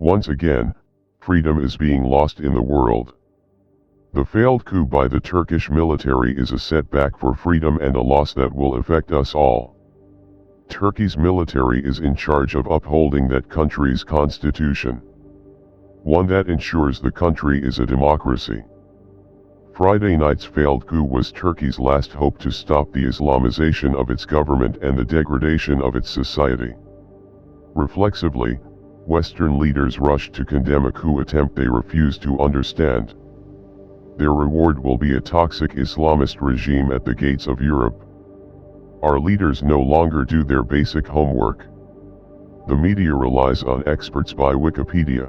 Once again, freedom is being lost in the world. The failed coup by the Turkish military is a setback for freedom and a loss that will affect us all. Turkey's military is in charge of upholding that country's constitution, one that ensures the country is a democracy. Friday night's failed coup was Turkey's last hope to stop the Islamization of its government and the degradation of its society. Reflexively, Western leaders rushed to condemn a coup attempt they refused to understand. Their reward will be a toxic Islamist regime at the gates of Europe. Our leaders no longer do their basic homework. The media relies on experts by Wikipedia.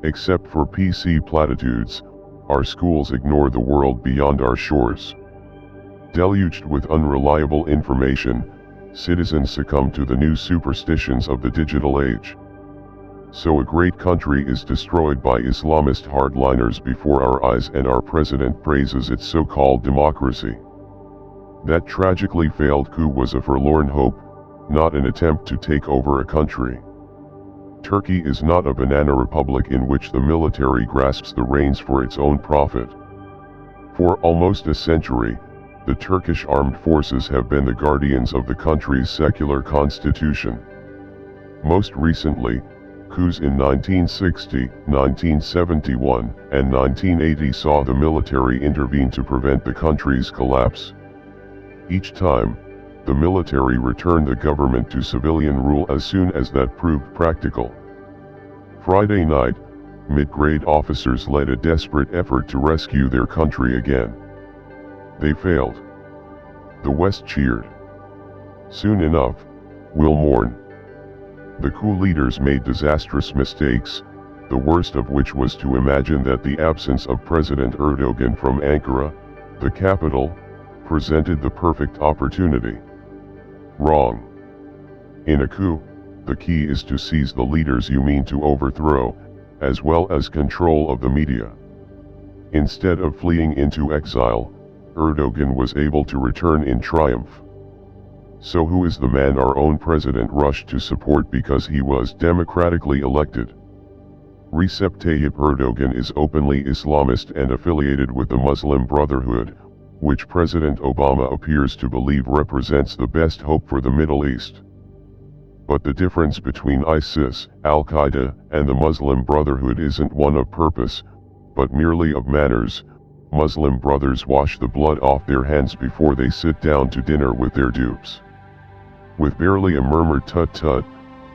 Except for PC platitudes, our schools ignore the world beyond our shores. Deluged with unreliable information, citizens succumb to the new superstitions of the digital age. So a great country is destroyed by Islamist hardliners before our eyes, and our president praises its so-called democracy. That tragically failed coup was a forlorn hope, not an attempt to take over a country. Turkey is not a banana republic in which the military grasps the reins for its own profit. For almost a century, the Turkish armed forces have been the guardians of the country's secular constitution. Most recently, coups in 1960, 1971, and 1980 saw the military intervene to prevent the country's collapse. Each time, the military returned the government to civilian rule as soon as that proved practical. Friday night, mid-grade officers led a desperate effort to rescue their country again. They failed. The West cheered. Soon enough, we'll mourn. The coup leaders made disastrous mistakes, the worst of which was to imagine that the absence of President Erdogan from Ankara, the capital, presented the perfect opportunity. Wrong. In a coup, the key is to seize the leaders you mean to overthrow, as well as control of the media. Instead of fleeing into exile, Erdogan was able to return in triumph. So who is the man our own president rushed to support because he was democratically elected? Recep Tayyip Erdogan is openly Islamist and affiliated with the Muslim Brotherhood, which President Obama appears to believe represents the best hope for the Middle East. But the difference between ISIS, Al-Qaeda, and the Muslim Brotherhood isn't one of purpose, but merely of manners. Muslim brothers wash the blood off their hands before they sit down to dinner with their dupes. With barely a murmured tut-tut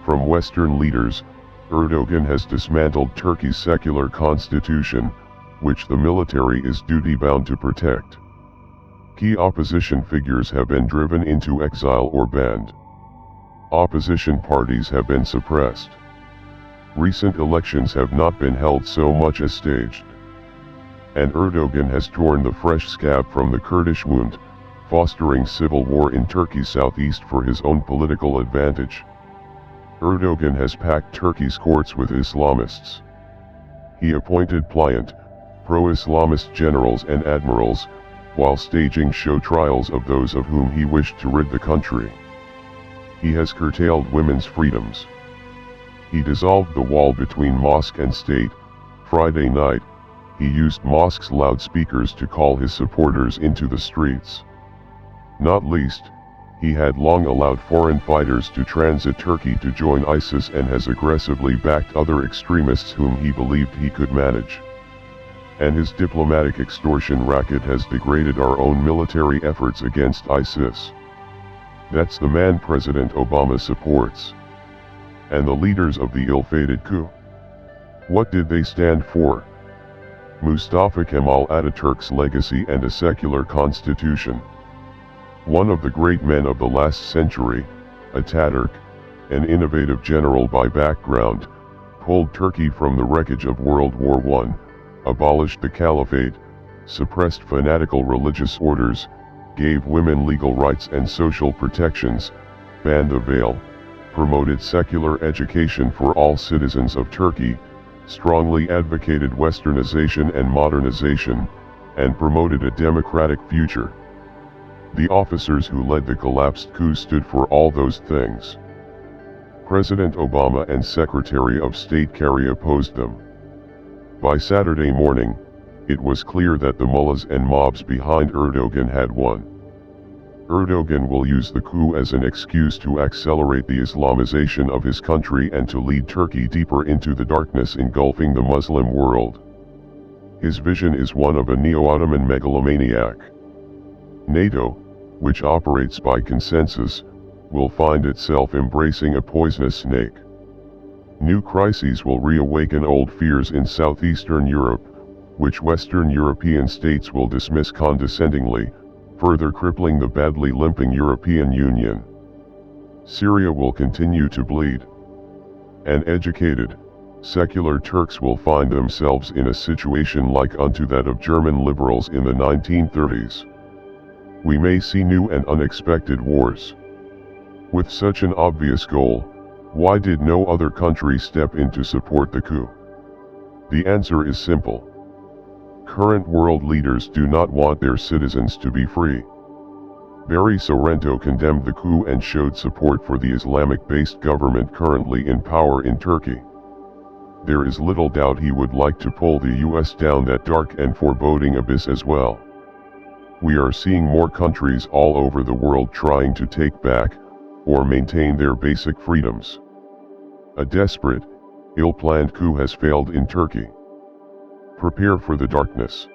from Western leaders, Erdogan has dismantled Turkey's secular constitution, which the military is duty-bound to protect. Key opposition figures have been driven into exile or banned. Opposition parties have been suppressed. Recent elections have not been held so much as staged. And Erdogan has torn the fresh scab from the Kurdish wound, fostering civil war in Turkey's southeast for his own political advantage. Erdogan has packed Turkey's courts with Islamists. He appointed pliant, pro-Islamist generals and admirals, while staging show trials of those of whom he wished to rid the country. He has curtailed women's freedoms. He dissolved the wall between mosque and state. Friday night, he used mosques' loudspeakers to call his supporters into the streets. Not least, he had long allowed foreign fighters to transit Turkey to join ISIS and has aggressively backed other extremists whom he believed he could manage. And his diplomatic extortion racket has degraded our own military efforts against ISIS. That's the man President Obama supports. And the leaders of the ill-fated coup? What did they stand for? Mustafa Kemal Ataturk's legacy and a secular constitution. One of the great men of the last century, Ataturk, an innovative general by background, pulled Turkey from the wreckage of World War I, abolished the caliphate, suppressed fanatical religious orders, gave women legal rights and social protections, banned the veil, promoted secular education for all citizens of Turkey, strongly advocated westernization and modernization, and promoted a democratic future. The officers who led the collapsed coup stood for all those things. President Obama and Secretary of State Kerry opposed them. By Saturday morning, it was clear that the mullahs and mobs behind Erdogan had won. Erdogan will use the coup as an excuse to accelerate the Islamization of his country and to lead Turkey deeper into the darkness engulfing the Muslim world. His vision is one of a neo-Ottoman megalomaniac. NATO, which operates by consensus, will find itself embracing a poisonous snake. New crises will reawaken old fears in southeastern Europe, which Western European states will dismiss condescendingly, further crippling the badly limping European Union. Syria will continue to bleed. And educated, secular Turks will find themselves in a situation like unto that of German liberals in the 1930s. We may see new and unexpected wars. With such an obvious goal, why did no other country step in to support the coup? The answer is simple. Current world leaders do not want their citizens to be free. Barry Sorrento condemned the coup and showed support for the Islamic-based government currently in power in Turkey. There is little doubt he would like to pull the US down that dark and foreboding abyss as well. We are seeing more countries all over the world trying to take back, or maintain their basic freedoms. A desperate, ill-planned coup has failed in Turkey. Prepare for the darkness.